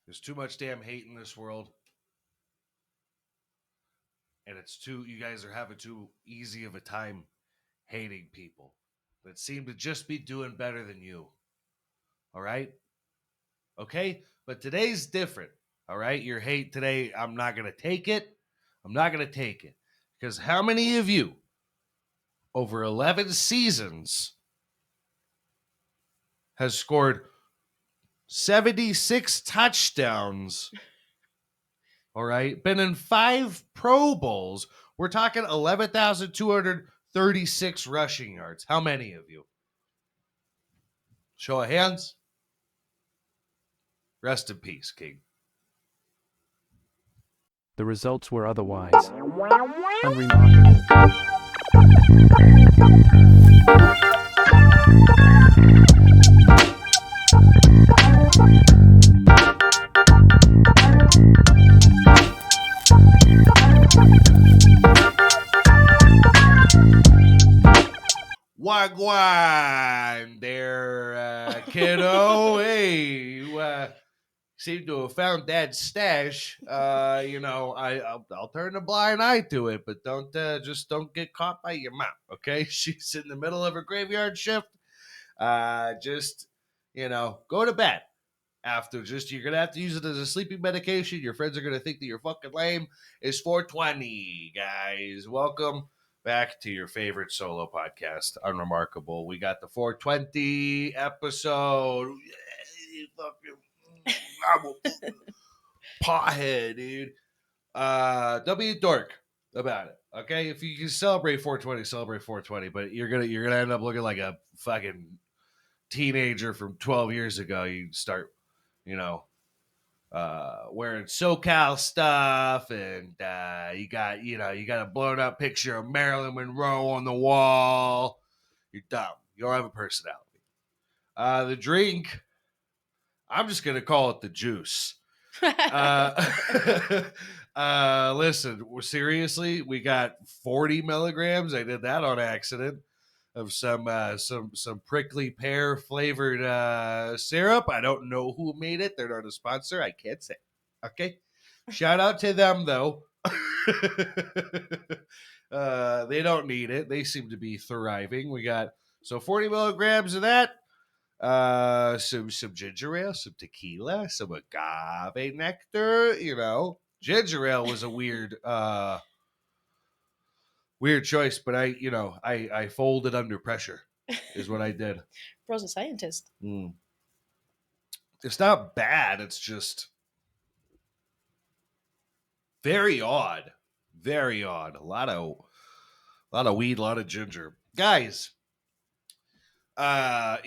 There's too much damn hate in this world. And you guys are having too easy of a time hating people that seem to just be doing better than you. All right? Okay? But today's different. All right? Your hate today, I'm not going to take it. I'm not going to take it. Because how many of you over 11 seasons has scored 76 touchdowns? All right? Been in 5 Pro Bowls. We're talking 11,236 rushing yards. How many of you? Show of hands. Rest in peace, King. The results were otherwise. Unremarkable. Wagwan there, kiddo. Hey, you seem to have found Dad's stash. I'll turn a blind eye to it, but don't get caught by your mom, okay? She's in the middle of her graveyard shift. Go to bed. You're gonna have to use it as a sleeping medication. Your friends are gonna think that you're fucking lame. It's 420, guys. Welcome back to your favorite solo podcast, Unremarkable. We got the 420 episode. I'm a pothead, dude. Don't be a dork about it, okay? If you can celebrate 420, celebrate 420. But you're gonna end up looking like a fucking teenager from 12 years ago. You start, wearing SoCal stuff, and you got a blown up picture of Marilyn Monroe on the wall. You're dumb. You don't have a personality. The drink, I'm just gonna call it the juice. Listen, seriously, we got 40 milligrams. I did that on accident of some prickly pear flavored syrup. I don't know who made it. They're not a sponsor. I can't say. Okay. Shout out to them though. They don't need it. They seem to be thriving. We got 40 milligrams of that. Some ginger ale, some tequila, some agave nectar. Ginger ale was a weird choice, but I folded under pressure is what I did. Bro's a scientist. It's not bad. It's just very odd. Very odd. A lot of weed, a lot of ginger. Guys, not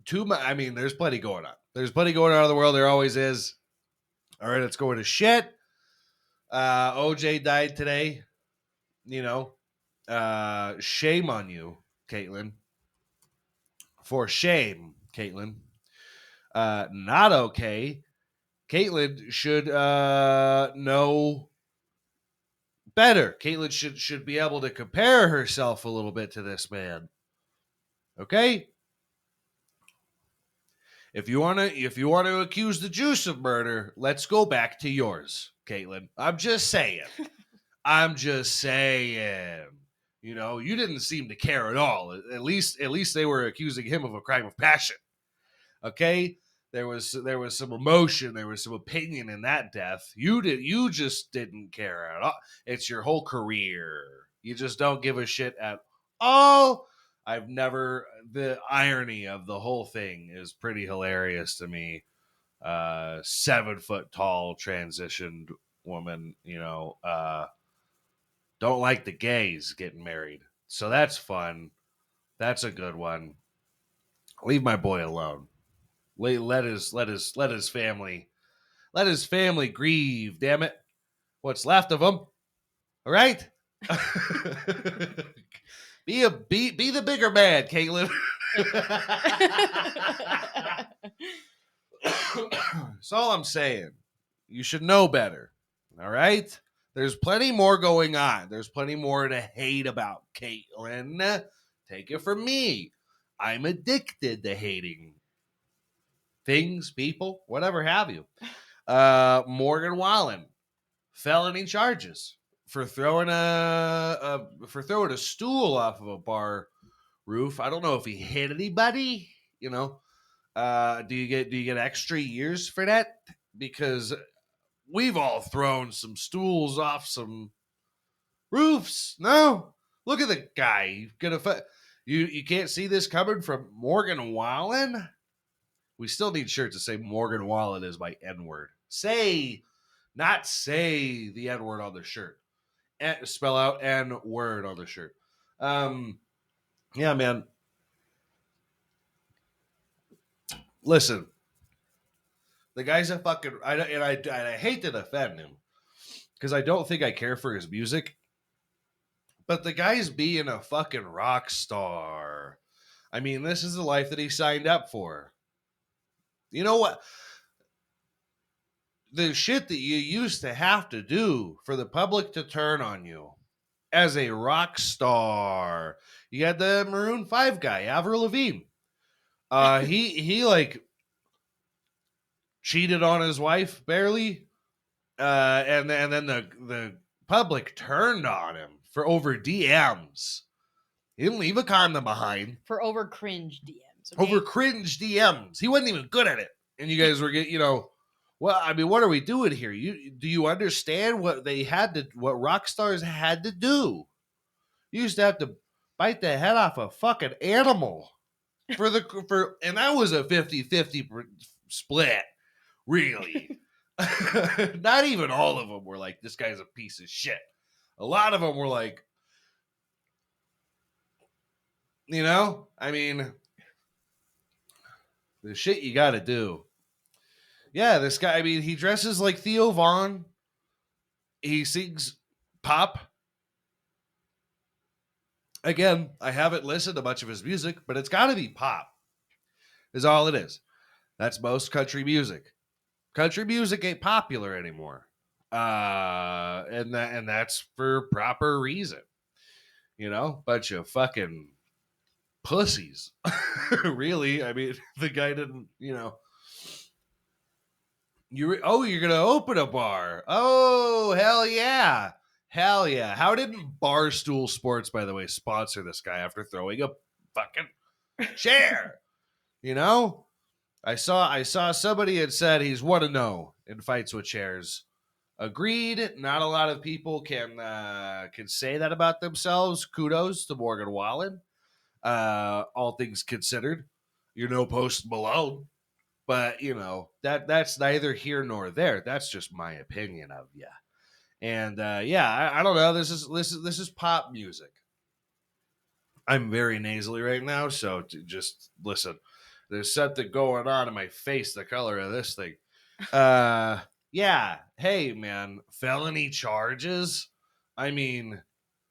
too much. I mean, there's plenty going on. There's plenty going on in the world. There always is. All right, let's go into shit. OJ died today. Shame on you, Caitlin. For shame, Caitlin. Not okay. Caitlin should know better. Caitlin should be able to compare herself a little bit to this man. Okay? If you want to accuse the juice of murder, let's go back to yours, Caitlin. I'm just saying. You didn't seem to care at all. At least they were accusing him of a crime of passion. Okay? There was some emotion, there was some opinion in that death. You just didn't care at all. It's your whole career. You just don't give a shit at all. The irony of the whole thing is pretty hilarious to me. 7 foot tall transitioned woman, don't like the gays getting married. So that's fun. That's a good one. Leave my boy alone. Let his family grieve. Damn it, what's left of him? All right. Be the bigger man, Caitlin. That's all I'm saying. You should know better. All right. There's plenty more going on. There's plenty more to hate about, Caitlin. Take it from me. I'm addicted to hating. things, people, whatever have you. Morgan Wallen, felony charges for throwing a stool off of a bar roof. I don't know if he hit anybody. You know, do you get extra years for that? Because we've all thrown some stools off some roofs. No, look at the guy. You can't see this coming from Morgan Wallen. We still need shirts to say Morgan Wallen is my N word. Not say the N word on the shirt. Spell out N word on the shirt. Yeah, man. Listen, the guy's a fucking. I hate to defend him because I don't think I care for his music. But the guy's being a fucking rock star. I mean, this is the life that he signed up for. You know what? The shit that you used to have to do for the public to turn on you as a rock star. You had the Maroon 5 guy, Avril Lavigne. He like cheated on his wife barely. And then the public turned on him for over DMs. He didn't leave a condom behind. For over cringe DMs. Okay? Over cringe DMs. He wasn't even good at it. And you guys were getting, well, I mean, what are we doing here? Do you understand what rock stars had to do? You used to have to bite the head off a fucking animal and that was a 50-50 split, really. Not even all of them were like, this guy's a piece of shit. A lot of them were like, I mean, the shit you got to do. Yeah, this guy, I mean, he dresses like Theo Vaughn. He sings pop. Again, I haven't listened to much of his music, but it's got to be pop. Is all it is. That's most country music. Country music ain't popular anymore. And that's for proper reason. Bunch of fucking pussies. Really? I mean, the guy didn't, you're going to open a bar. Oh, hell yeah. Hell yeah. How didn't Barstool Sports, by the way, sponsor this guy after throwing a fucking chair? I saw somebody had said he's 1-0 in fights with chairs. Agreed. Not a lot of people can say that about themselves. Kudos to Morgan Wallen. All things considered, you're no Post Malone, but that's neither here nor there. That's just my opinion of you. And I don't know. This is pop music. I'm very nasally right now, so just listen. There's something going on in my face, the color of this thing. Yeah. Hey, man, felony charges. I mean,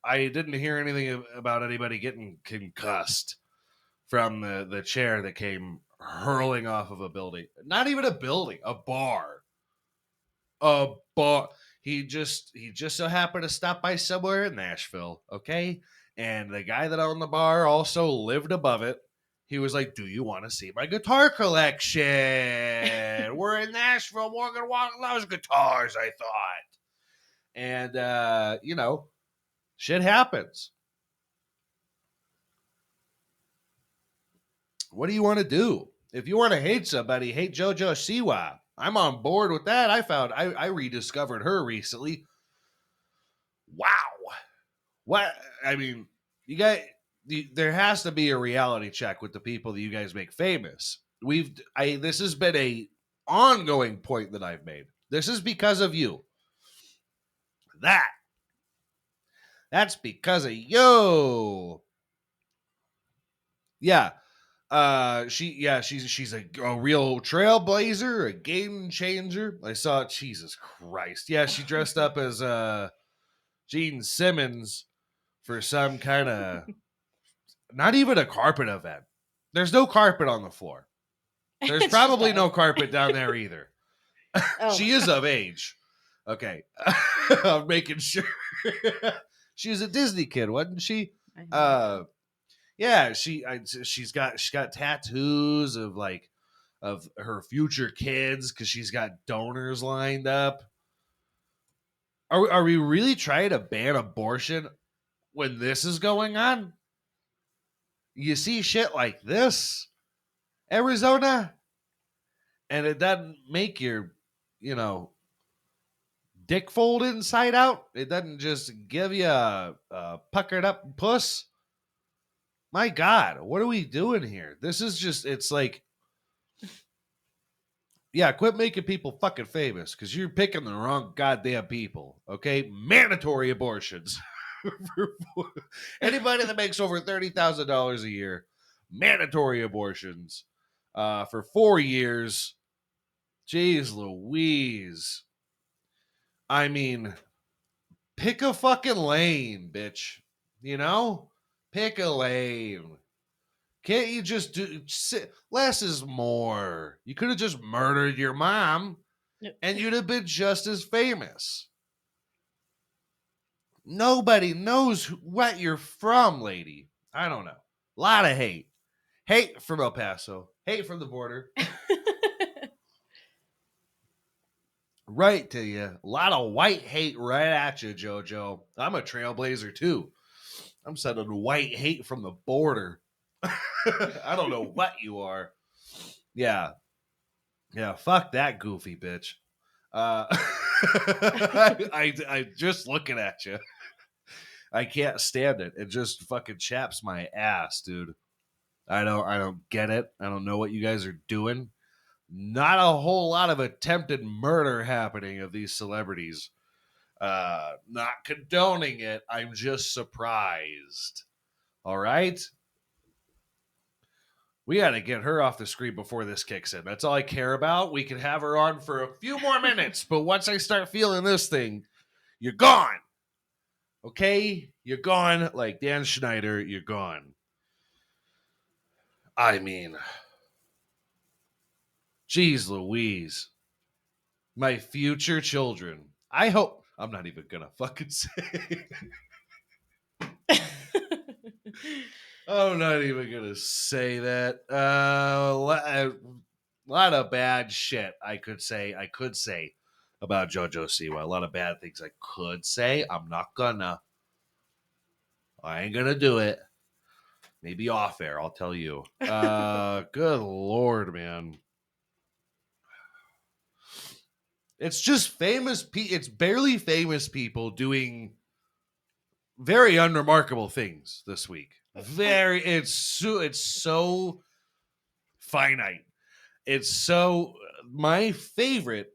I didn't hear anything about anybody getting concussed from the chair that came hurling off of a building. Not even a building, a bar. A bar. He just so happened to stop by somewhere in Nashville, okay? And the guy that owned the bar also lived above it. He was like, do you want to see my guitar collection? We're in Nashville. Morgan Wallen loves guitars, I thought. And, shit happens. What do you want to do? If you want to hate somebody, hate JoJo Siwa. I'm on board with that. I rediscovered her recently. Wow. What? I mean, there has to be a reality check with the people that you guys make famous. This has been a ongoing point that I've made. This is because of you. That's because of you. Yeah. She's a real trailblazer, a game changer. I saw Jesus Christ. Yeah, she dressed up as Gene Simmons for some kind of not even a carpet event. There's no carpet on the floor. There's probably no carpet down there either. She is of age. Okay. I'm making sure. She was a Disney kid, wasn't she? Yeah, she's got tattoos of like of her future kids because she's got donors lined up. Are we really trying to ban abortion when this is going on? You see shit like this, Arizona, and it doesn't make your, dick fold inside out. It doesn't just give you a puckered up puss. My God, what are we doing here? This is just, it's like, yeah, quit making people fucking famous because you're picking the wrong goddamn people, okay? Mandatory abortions. Anybody that makes over $30,000 a year, mandatory abortions for 4 years. Jeez Louise. I mean, pick a fucking lane, bitch. Pick a lane. Can't you just do less is more? You could have just murdered your mom and you'd have been just as famous. Nobody knows what you're from, lady. I don't know. A lot of hate. Hate from El Paso. Hate from the border. Right to you. A lot of white hate right at you, JoJo. I'm a trailblazer too. I'm sending white hate from the border. I don't know what you are. Yeah. Yeah, fuck that goofy bitch. I just looking at you. I can't stand it. It just fucking chaps my ass, dude. I don't get it. I don't know what you guys are doing. Not a whole lot of attempted murder happening of these celebrities. Not condoning it. I'm just surprised. All right? We got to get her off the screen before this kicks in. That's all I care about. We can have her on for a few more minutes, but once I start feeling this thing, you're gone. Okay? You're gone. Like Dan Schneider, you're gone. I mean, geez Louise. My future children. I hope. I'm not even going to fucking say. I'm not even going to say that. A lot of bad shit I could say about JoJo Siwa. A lot of bad things I could say. I'm not gonna. I ain't gonna do it. Maybe off air, I'll tell you. Good Lord, man. It's just famous it's barely famous people doing very unremarkable things this week. It's so finite. It's so my favorite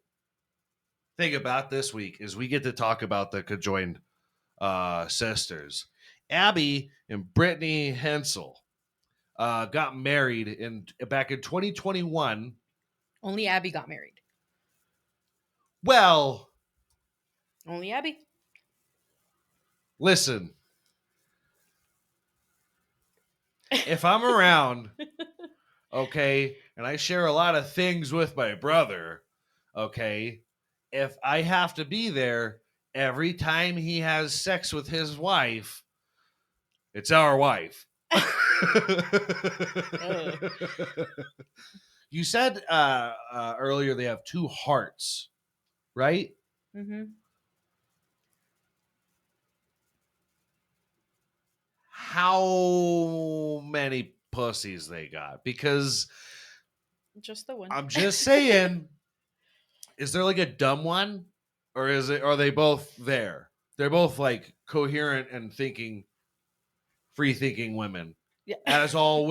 thing about this week is we get to talk about the conjoined sisters. Abby and Brittany Hansel got married back in 2021. Only Abby got married. Well, Only Abby. listen. If I'm around, okay, and I share a lot of things with my brother, okay, if I have to be there every time he has sex with his wife, it's our wife. You said earlier they have 2 hearts, right? Mm-hmm. How many pussies they got? Because Just the one. I'm just saying, is there like a dumb one, or are they both there? They're both like coherent and free thinking women, Yeah. as all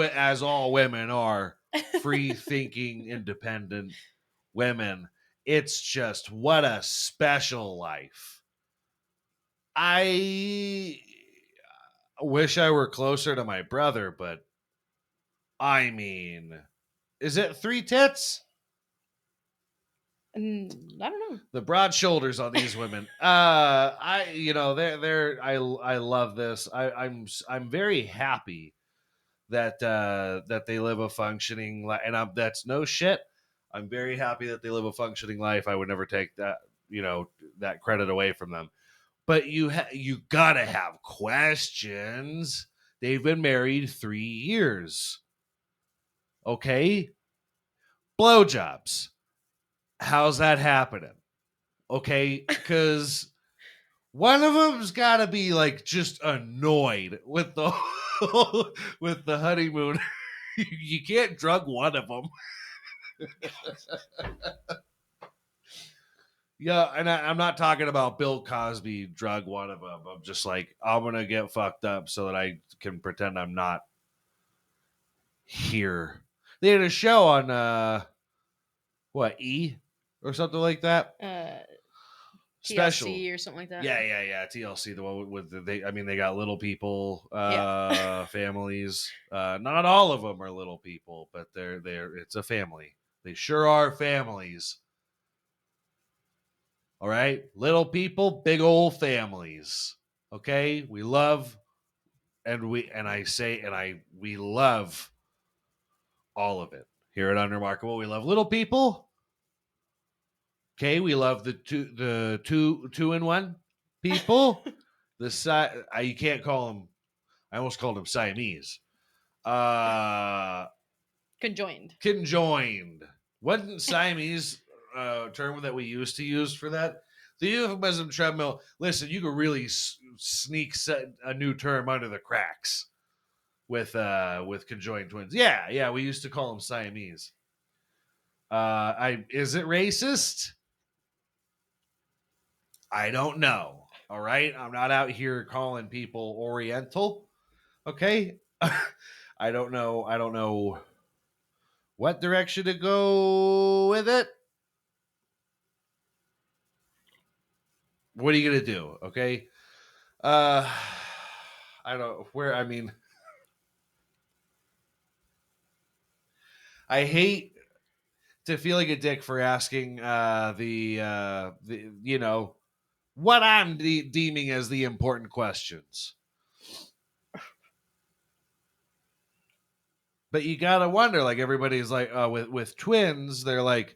women are free thinking, independent women. It's just what a special life. I wish I were closer to my brother, but I mean, is it 3 tits? I don't know. The broad shoulders on these women. I love this. I'm very happy that they live a functioning life, and that's no shit. I'm very happy that they live a functioning life. I would never take that credit away from them. But you gotta have questions. They've been married 3 years. Okay? blowjobs. How's that happening? Okay, because one of them's got to be like just annoyed with the with the honeymoon. You can't drug one of them. Yeah, and I'm not talking about Bill Cosby drug one of them. I'm just like, I'm gonna get fucked up so that I can pretend I'm not here. They had a show on what, E or something like that. Special. TLC or something like that. Yeah. TLC, the one with they got little people, families. Not all of them are little people, but they're it's a family. They sure are families. All right, little people, big old families. Okay, we love, we love all of it here at Unremarkable. We love little people. Okay, we love the two in one people. You can't call them. I almost called them Siamese. Conjoined. Wasn't Siamese term that we used to use for that? The euphemism treadmill. Listen, you could really sneak a new term under the cracks with conjoined twins. Yeah, we used to call them Siamese. Is it racist? I don't know. All right, I'm not out here calling people Oriental. Okay, I don't know what direction to go with it. What are you gonna do? Okay, I don't where. I mean, I hate to feel like a dick for asking the what I'm deeming as the important questions. But you gotta wonder, like everybody's like, with twins, they're like,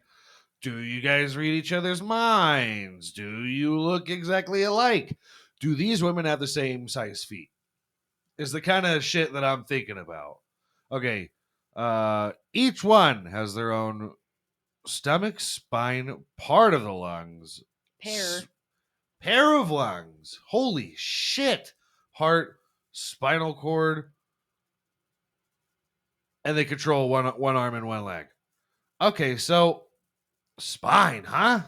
do you guys read each other's minds? Do you look exactly alike? Do these women have the same size feet? Is the kind of shit that I'm thinking about. Okay, each one has their own stomach, spine, part of the lungs. Pair of lungs. Holy shit. Heart, spinal cord, and they control one arm and one leg. Okay, so spine, huh?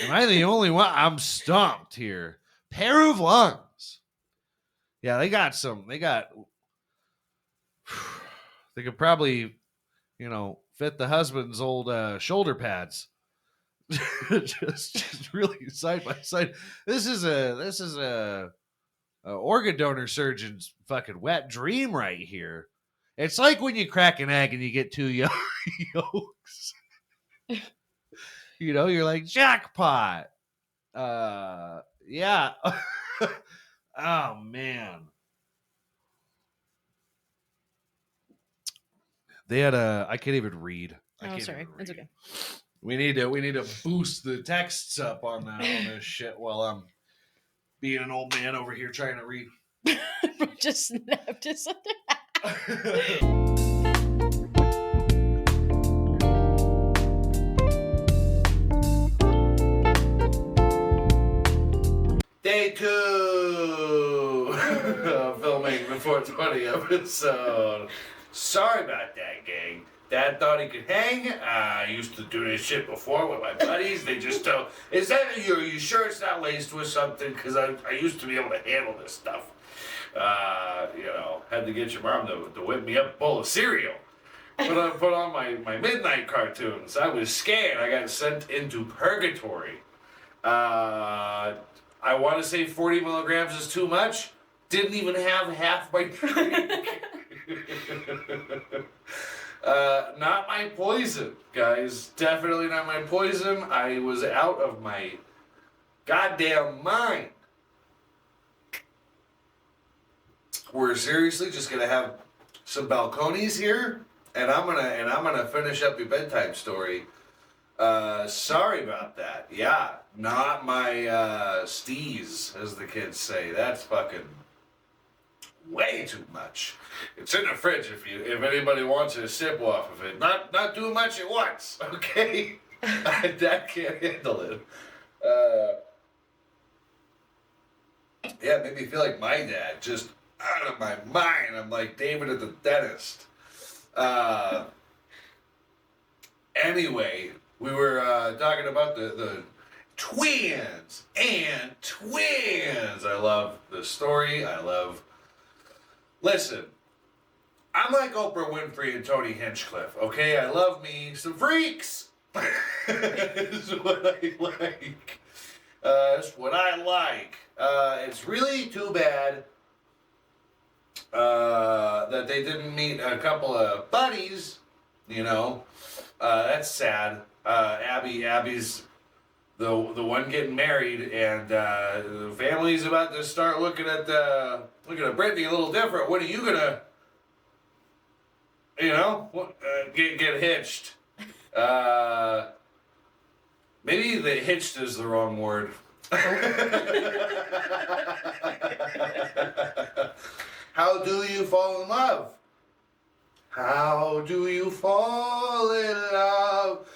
Am I the only one? I'm stumped here. Pair of lungs. Yeah, they could probably, fit the husband's old shoulder pads. just really side by side. This is a organ donor surgeon's fucking wet dream right here. It's like when you crack an egg and you get two yolks. You're like, jackpot. Yeah. Oh man. They had I can't even read. Sorry. It's okay. We need to boost the texts up on this shit while I'm being an old man over here trying to read. Just snapped it. Day 2 of filming the 420 episode. Sorry about that, gang. Dad thought he could hang. I used to do this shit before with my buddies. They just don't. Is that you? Are you sure it's not laced with something? Because I used to be able to handle this stuff. Had to get your mom to whip me up a bowl of cereal. Put on my midnight cartoons. I was scared. I got sent into purgatory. I want to say 40 milligrams is too much. Didn't even have half my drink. Not my poison, guys. Definitely not my poison. I was out of my goddamn mind. We're seriously just gonna have some balconies here, and I'm gonna finish up your bedtime story. Sorry about that. Yeah, not my steez, as the kids say. That's fucking way too much. It's in the fridge if anybody wants a sip off of it. Not too much at once, okay? Dad can't handle it. Yeah, it made me feel like my dad, just out of my mind. I'm like David at the dentist. Anyway, we were talking about the twins and twins. I love the story. Listen, I'm like Oprah Winfrey and Tony Hinchcliffe, okay? I love me some freaks. Is what I like. That's what I like. It's really too bad that they didn't meet a couple of buddies, you know. That's sad. Abby's the one getting married, and the family's about to start looking at Brittany a little different. What are you gonna, get hitched? Maybe the hitched is the wrong word. How do you fall in love? How do you fall in love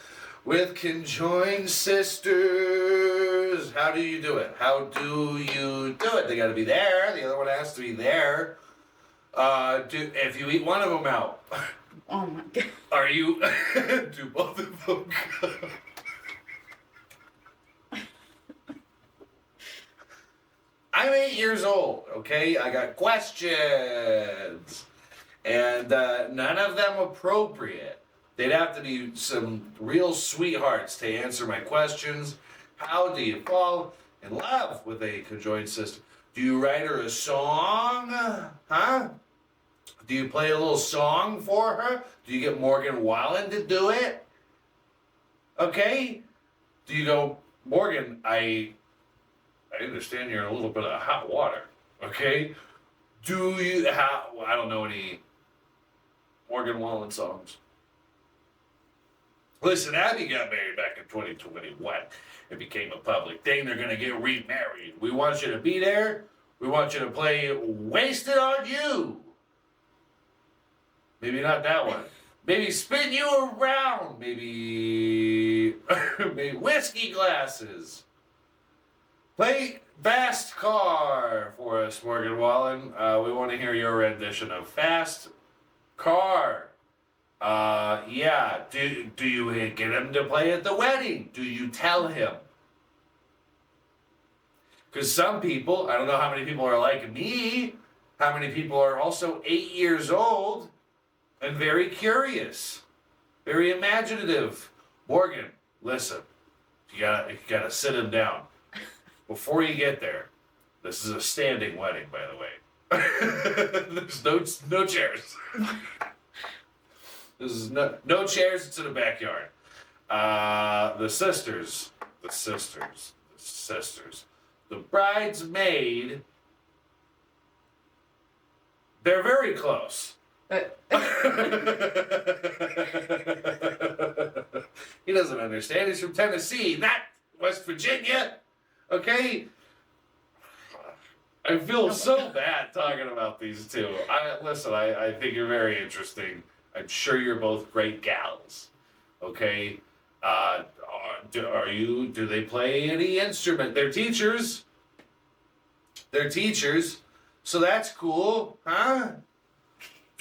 with conjoined sisters? How do you do it? How do you do it? They got to be there. The other one has to be there. If you eat one of them out, Oh my god. are you? Do both of them? I'm 8 years old, okay? I got questions. And none of them appropriate. They'd have to be some real sweethearts to answer my questions. How do you fall in love with a conjoined sister? Do you write her a song? Huh? Do you play a little song for her? Do you get Morgan Wallen to do it? Okay? Do you go, Morgan, I understand you're in a little bit of hot water, okay? I don't know any Morgan Wallen songs. Listen, Abby got married back in 2021. It became a public thing. They're going to get remarried. We want you to be there. We want you to play Wasted on You. Maybe not that one. Maybe Spin You Around. Maybe Whiskey Glasses. Play Fast Car for us, Morgan Wallen. We want to hear your rendition of Fast Car. Yeah. Do you get him to play at the wedding? Do you tell him? Because some people, I don't know how many people are like me, how many people are also 8 years old and very curious, very imaginative. Morgan, listen, you gotta sit him down. Before you get there, this is a standing wedding, by the way. There's no chairs. This is no chairs. It's in the backyard. The sisters. The bridesmaid. They're very close. He doesn't understand. He's from Tennessee, not West Virginia. Okay? I feel so bad talking about these two. I think you're very interesting. I'm sure you're both great gals. Okay? Do they play any instrument? They're teachers. So that's cool, huh?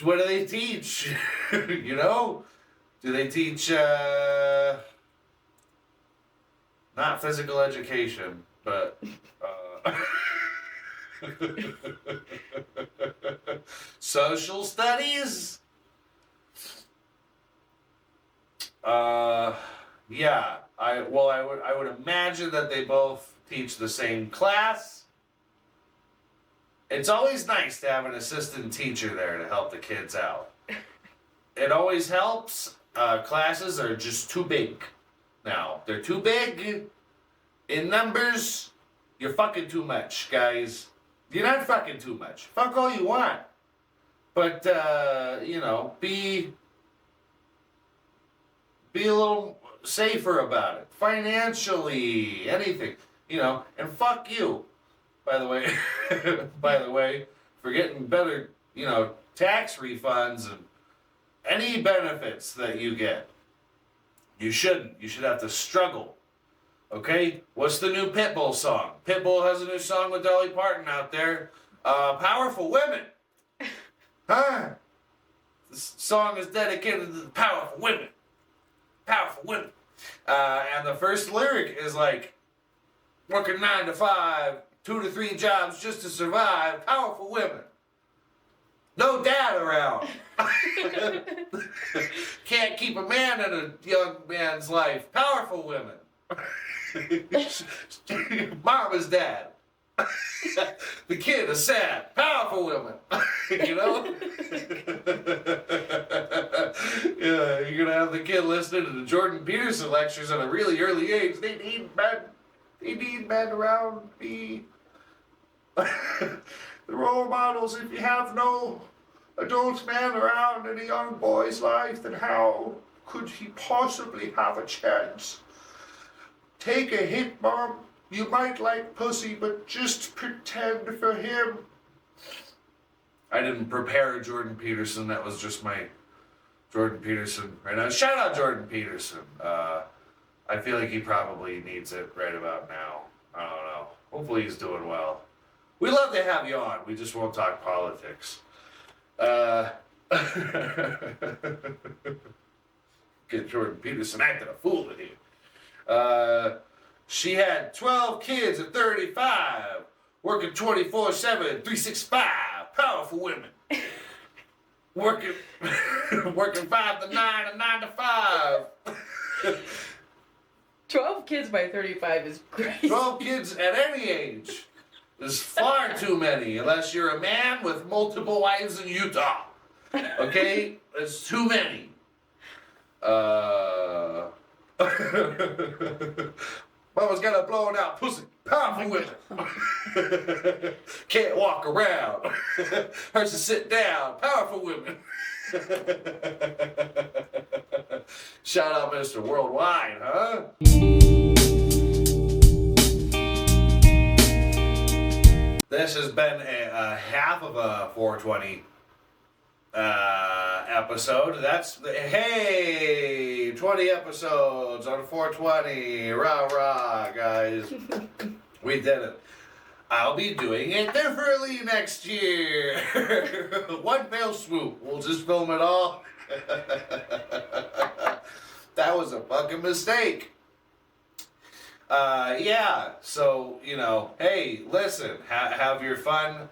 What do they teach? You know? Do they teach, not physical education, but, social studies? Yeah. I would imagine that they both teach the same class. It's always nice to have an assistant teacher there to help the kids out. It always helps. Classes are just too big now. They're too big in numbers. You're fucking too much, guys. You're not fucking too much. Fuck all you want. But, be a little safer about it. Financially, anything. And fuck you. By the way, for getting better, tax refunds and any benefits that you get. You shouldn't. You should have to struggle. Okay? What's the new Pitbull song? Pitbull has a new song with Dolly Parton out there. Powerful Women. Huh? This song is dedicated to the powerful women. Powerful women. And the first lyric is like, working 9 to 5, 2 to 3 jobs just to survive. Powerful women. No dad around. Can't keep a man in a young man's life. Powerful women. Mama's dad. The kid is sad. Powerful women. Yeah, you're gonna have the kid listening to the Jordan Peterson lectures at a really early age. They need men around me. The role models, if you have no adult man around in a young boy's life, then how could he possibly have a chance? Take a hit, Mom. You might like pussy, but just pretend for him. I didn't prepare Jordan Peterson. That was just my Jordan Peterson right now. Shout out Jordan Peterson. I feel like he probably needs it right about now. I don't know. Hopefully he's doing well. We love to have you on. We just won't talk politics. Get Jordan Peterson acting a fool in here. She had 12 kids at 35, working 24/7, 365. Powerful women. Working 5 to 9 and 9 to 5. 12 kids by 35 is crazy. 12 kids at any age is far too many, unless you're a man with multiple wives in Utah. Okay? It's too many. Mama's got a blown out pussy. Powerful women. Can't walk around. Hurts to sit down. Powerful women. Shout out Mr. Worldwide, huh? This has been a half of a 420 episode. Hey, 20 episodes on 420. Rah, rah, guys. We did it. I'll be doing it differently next year. One fell swoop. We'll just film it all. That was a fucking mistake. Yeah, so, hey, listen, have your fun.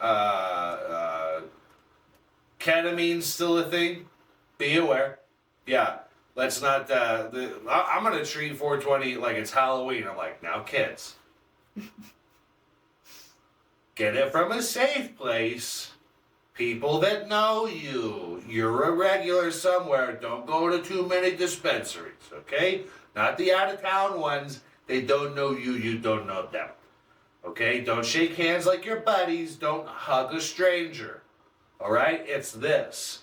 Ketamine's still a thing. Be aware. Yeah, let's not, I'm going to treat 420 like it's Halloween. I'm like, now kids, get it from a safe place. People that know you. You're a regular somewhere. Don't go to too many dispensaries, okay? Not the out-of-town ones. They don't know you. You don't know them. Okay? Don't shake hands like your buddies. Don't hug a stranger. All right? It's this.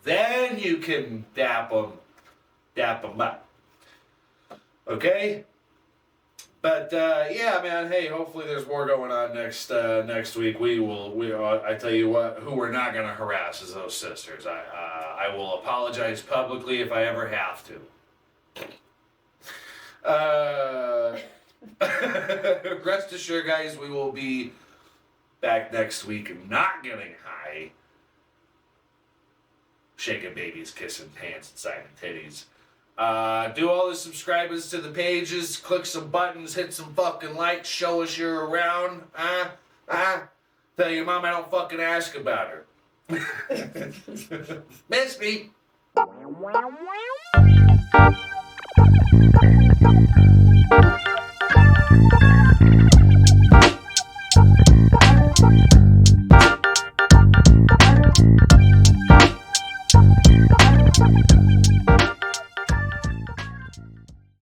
Then you can dap them up. Okay? But yeah, man. Hey, hopefully there's more going on next week. I tell you what, who we're not gonna harass is those sisters. I will apologize publicly if I ever have to. Rest assured, guys, we will be back next week, not getting high, shaking babies, kissing hands, and signing titties. Do all the subscribers to the pages, click some buttons, hit some fucking likes, show us you're around. Tell your mom I don't fucking ask about her. Miss me.